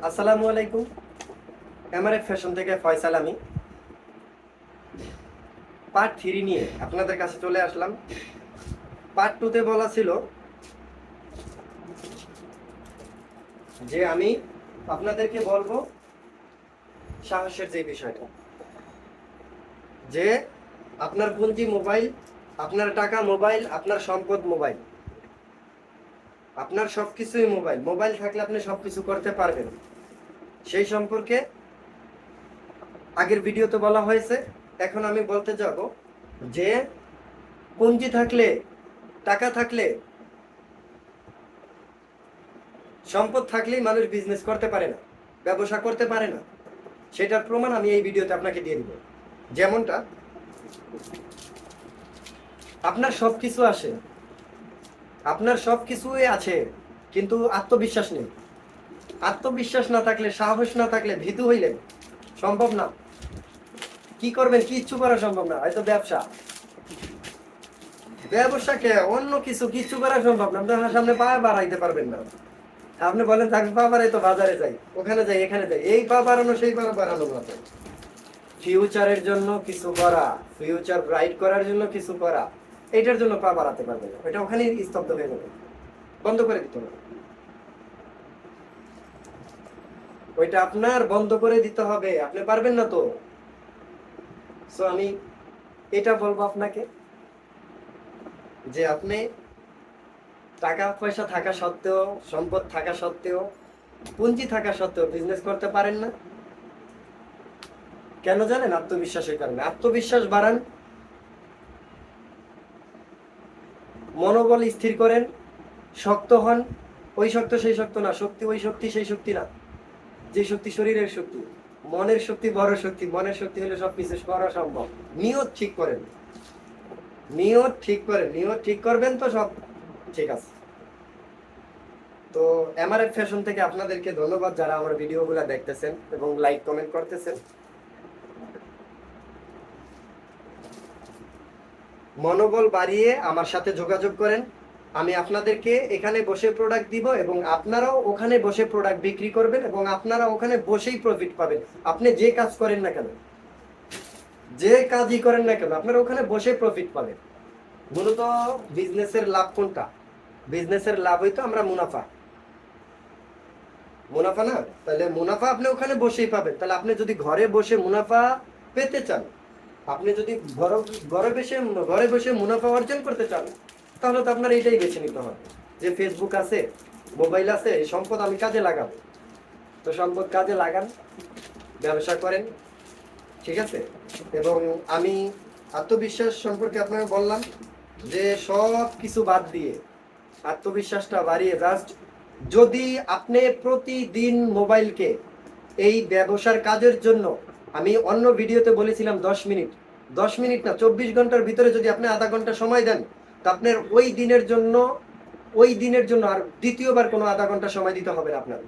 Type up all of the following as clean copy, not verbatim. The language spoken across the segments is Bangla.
আসসালামু আলাইকুম। এমআরএফ ফ্যাশন থেকে ফয়সাল আমি। পার্ট 3 নিয়ে আপনাদের কাছে চলে আসলাম। পার্ট 2 তে বলা ছিল যে আমি আপনাদেরকে বলবো সাহসের যে বিষয়টা, যে আপনার পুঁজি মোবাইল, আপনার টাকা মোবাইল, আপনার সম্পদ মোবাইল, আপনার সবকিছুই মোবাইল। মোবাইল থাকলে আপনি সবকিছু করতে পারবেন। সেই সম্পর্কে আগের ভিডিওতে বলা হয়েছে। এখন আমি বলতে যাব যে পুঁজি থাকলে, টাকা থাকলে, সম্পদ থাকলেই মানুষ বিজনেস করতে পারে না, ব্যবসা করতে পারে না। সেটার প্রমাণ আমি এই ভিডিওতে আপনাকে দিয়ে দিব। যেমনটা আপনার সবকিছু আসে, আপনার সবকিছুই আছে, কিন্তু আত্মবিশ্বাস নেই। আত্মবিশ্বাস না থাকলে, সাহস না থাকলে, ভীতু হইলেন, সম্ভব না। কি করবেন? কিচ্ছু করা সম্ভব না। হয়তো ব্যবসাকে অন্য কিচ্ছু করা সম্ভব না। আপনার সামনে পা বাড়াইতে পারবেন না। আপনি বলেন আমি পা বাড়াই, তো বাজারে যাই, ওখানে যাই, এখানে যাই, এই পা বাড়ানো সেই পা বাড়ানো না। ফিউচারের জন্য কিছু করা, ফিউচার ব্রাইট করার জন্য কিছু করা, এটার জন্য পা বাড়াতে পারবে না। এটা ওখানেই স্তব্ধ হয়ে যাবে, বন্ধ করে দিতে হবে। ওইটা আপনার বন্ধ করে দিতে হবে। আপনি পারবেন না তো। সো আমি এটা বলবো আপনাকে, যে আপনি টাকা পয়সা থাকা সত্ত্বেও, সম্পদ থাকা সত্ত্বেও, পুঁজি থাকা সত্ত্বেও বিজনেস করতে পারেন না। কেন জানেন? আত্মবিশ্বাসের কারণে। আত্মবিশ্বাস বাড়ান, মনোবল স্থির করেন, শক্ত হন। ওই শক্ত সেই শক্ত না, শক্তি ওই শক্তি সেই শক্তি না। যে শক্তি শরীরের শক্তি, মনের শক্তি বড় শক্তি। মনের শক্তি হলে সবকিছু করা সম্ভব। নিয়ত ঠিক করেন, নিয়ত ঠিক করেন, নিয়ত ঠিক করবেন তো সব ঠিক আছে। তো এমআরএফ ফ্যাশন থেকে আপনাদেরকে ধন্যবাদ, যারা আমার ভিডিওগুলো দেখতেছেন এবং লাইক কমেন্ট করতেছেন। মনোবল বাড়িয়ে আমার সাথে যোগাযোগ করেন। আমি আপনাদেরকে এখানে বসে প্রোডাক্ট দিব এবং আপনারাও ওখানে বসে প্রোডাক্ট বিক্রি করবেন এবং আপনারা ওখানে বসেই প্রফিট পাবেন। আপনি যে কাজ করেন না কেন, যে কাজই করেন না কেন, আপনারা ওখানে বসে প্রফিট পাবেন। মূলত বিজনেসের লাভ কোনটা? বিজনেসের লাভ হইতো আমরা মুনাফা, মুনাফা না? তাহলে মুনাফা আপনি ওখানে বসেই পাবেন। তাহলে আপনি যদি ঘরে বসে মুনাফা পেতে চান, আপনি যদি ঘরে বসে মুনাফা অর্জন করতে চান, তাহলে তো আপনার এইটাই বেছে নিতে হবে, যে ফেসবুক আছে, মোবাইল আছে, এই সম্পদ আমি কাজে লাগাবো। তো সম্পদ কাজে লাগান, ব্যবসা করেন, ঠিক আছে? এবং আমি আত্মবিশ্বাস সম্পর্কে আপনাকে বললাম যে সব কিছু বাদ দিয়ে আত্মবিশ্বাসটা বাড়িয়ে জাস্ট, যদি আপনি প্রতিদিন মোবাইলকে এই ব্যবসার কাজের জন্য, আমি অন্য ভিডিওতে বলেছিলাম 10 মিনিট, 10 মিনিট না, 24 ঘন্টার ভিতরে যদি আপনি আধা ঘন্টা সময় দেন, তো আপনার ওই দিনের জন্য আর দ্বিতীয়বার কোনো আধা ঘন্টা সময় দিতে হবে না আপনার।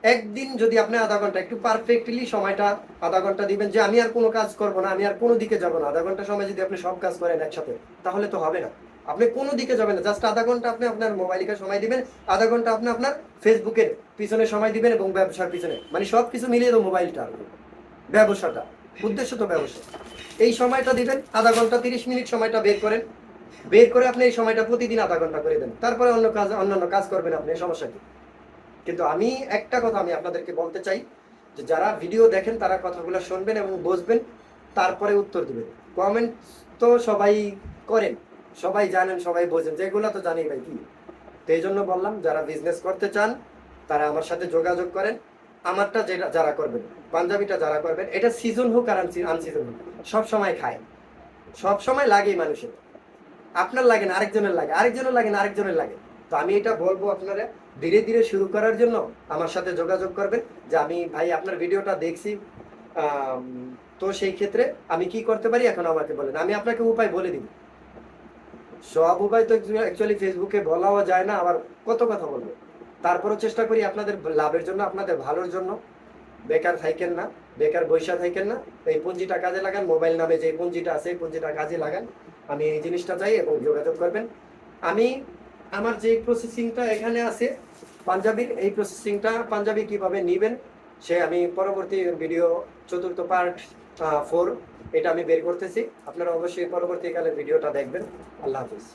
একদিন যদি আপনি আধা ঘন্টা একটু পারফেক্টলি সময়টা আধা ঘন্টা দিবেন, যে আমি আর কোনো কাজ করব না, আমি আর কোনো দিকে যাব না, আধা ঘন্টা সময় যদি আপনি সব কাজ করেন একসাথে, তাহলে তো হবে না। আপনি কোনো দিকে যাবেন না, জাস্ট আধা ঘন্টা আপনি আপনার মোবাইলকে সময় দিবেন, আধা ঘন্টা আপনি আপনার ফেসবুকের পিছনে সময় দিবেন এবং ব্যবসার পিছনে, মানে সব কিছু মিলিয়ে তো মোবাইলটা, ব্যবসাটা, উদ্দেশ্য তো ব্যবসা। এই সময়টা দিবেন, আধা ঘন্টা 30 মিনিট সময়টা বের করেন, বের করে আপনি এই সময়টা প্রতিদিন আধা ঘন্টা করে দেন, তারপরে অন্যান্য কাজ করবেন আপনি, সমস্যা কি? কিন্তু আমি একটা কথা আমি আপনাদেরকে বলতে চাই, যে যারা ভিডিও দেখেন তারা কথাগুলো শুনবেন এবং বুঝবেন, তারপরে উত্তর দিবেন। কমেন্ট তো সবাই করেন, সবাই জানেন, সবাই বোঝেন, যেগুলো তো জানি ভাই কি। তো এই জন্য বললাম, যারা বিজনেস করতে চান তারা আমার সাথে যোগাযোগ করেন। আমারটা যেটা যারা করবেন, পাঞ্জাবিটা যারা করবেন, এটা সিজন হোক আর আনসিজন হোক, সব সময় খায়, সব সময় লাগেই মানুষের। আপনার লাগে না, আরেকজনের লাগে, আরেকজনের লাগে না, আরেকজনের লাগে। তো আমি এটা বলবো আপনারা ধীরে ধীরে শুরু করার জন্য আমার সাথে যোগাযোগ করবেন, যে আমি ভাই আপনার ভিডিওটা দেখছি, তো সেই ক্ষেত্রে আমি কি করতে পারি এখন আমাকে বলেন, আমি আপনাকে উপায় বলে দিব। সব উপায় তো অ্যাকচুয়ালি ফেসবুকে বলাও যায় না, আবার কত কথা বলবো। তারপরও চেষ্টা করি আপনাদের লাভের জন্য, আপনাদের ভালোর জন্য। বেকার থাকেন না, বেকার বৈশা থাকেন না, এই পুঁজিটা কাজে লাগান। মোবাইল নামে যে পুঁজিটা আছে, এই পুঁজিটা কাজে লাগান। আমি এই জিনিসটা চাই এবং যোগাযোগ করবেন। আমি আমার যে প্রসেসিংটা এখানে আছে, পাঞ্জাবির এই প্রসেসিংটা পাঞ্জাবি কিভাবে নেবেন সে আমি পরবর্তী ভিডিও চতুর্থ পার্ট 4 এটা আমি বের করতেছি। আপনারা অবশ্যই পরবর্তীকালে ভিডিওটা দেখবেন। আল্লাহ হাফিজ।